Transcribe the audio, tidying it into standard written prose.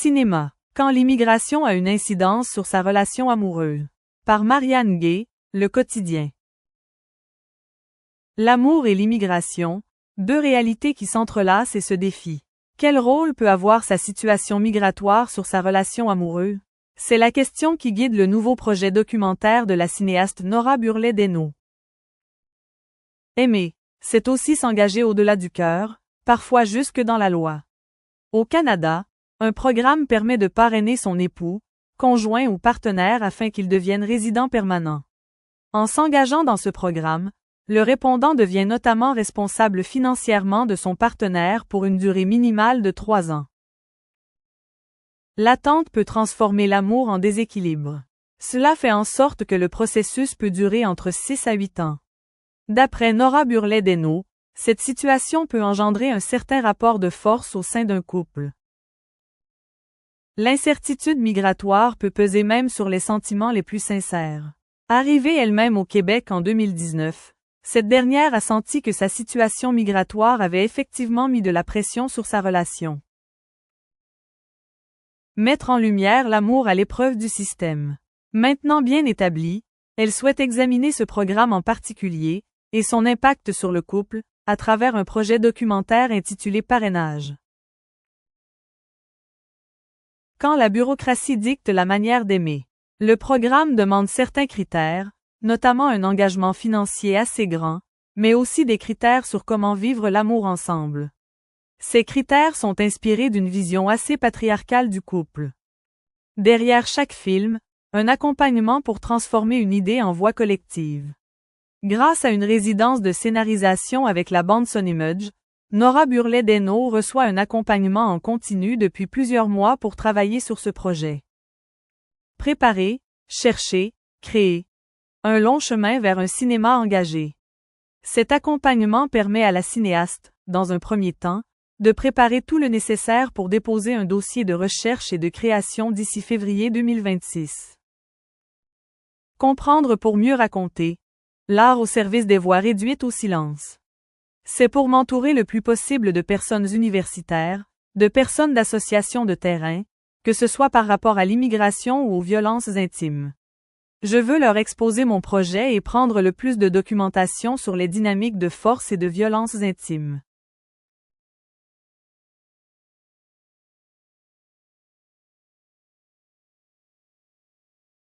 Cinéma. Quand l'immigration a une incidence sur sa relation amoureuse. Par Marianne Gay, Le Quotidien. L'amour et l'immigration, deux réalités qui s'entrelacent et se défient. Quel rôle peut avoir sa situation migratoire sur sa relation amoureuse? C'est la question qui guide le nouveau projet documentaire de la cinéaste Nora Burleigh-Desnos. Aimer, c'est aussi s'engager au-delà du cœur, parfois jusque dans la loi. Au Canada, un programme permet de parrainer son époux, conjoint ou partenaire afin qu'il devienne résident permanent. En s'engageant dans ce programme, le répondant devient notamment responsable financièrement de son partenaire pour une durée minimale de 3 ans. L'attente peut transformer l'amour en déséquilibre. Cela fait en sorte que le processus peut durer entre 6 à 8 ans. D'après Nora Burleigh-Desnos, cette situation peut engendrer un certain rapport de force au sein d'un couple. L'incertitude migratoire peut peser même sur les sentiments les plus sincères. Arrivée elle-même au Québec en 2019, cette dernière a senti que sa situation migratoire avait effectivement mis de la pression sur sa relation. Mettre en lumière l'amour à l'épreuve du système. Maintenant bien établie, elle souhaite examiner ce programme en particulier, et son impact sur le couple, à travers un projet documentaire intitulé Parrainage. Quand la bureaucratie dicte la manière d'aimer. Le programme demande certains critères, notamment un engagement financier assez grand, mais aussi des critères sur comment vivre l'amour ensemble. Ces critères sont inspirés d'une vision assez patriarcale du couple. Derrière chaque film, un accompagnement pour transformer une idée en voix collective. Grâce à une résidence de scénarisation avec la bande Sonimage, Nora Burleigh-Desnos reçoit un accompagnement en continu depuis plusieurs mois pour travailler sur ce projet. Préparer, chercher, créer. Un long chemin vers un cinéma engagé. Cet accompagnement permet à la cinéaste, dans un premier temps, de préparer tout le nécessaire pour déposer un dossier de recherche et de création d'ici février 2026. Comprendre pour mieux raconter. L'art au service des voix réduites au silence. C'est pour m'entourer le plus possible de personnes universitaires, de personnes d'associations de terrain, que ce soit par rapport à l'immigration ou aux violences intimes. Je veux leur exposer mon projet et prendre le plus de documentation sur les dynamiques de force et de violences intimes.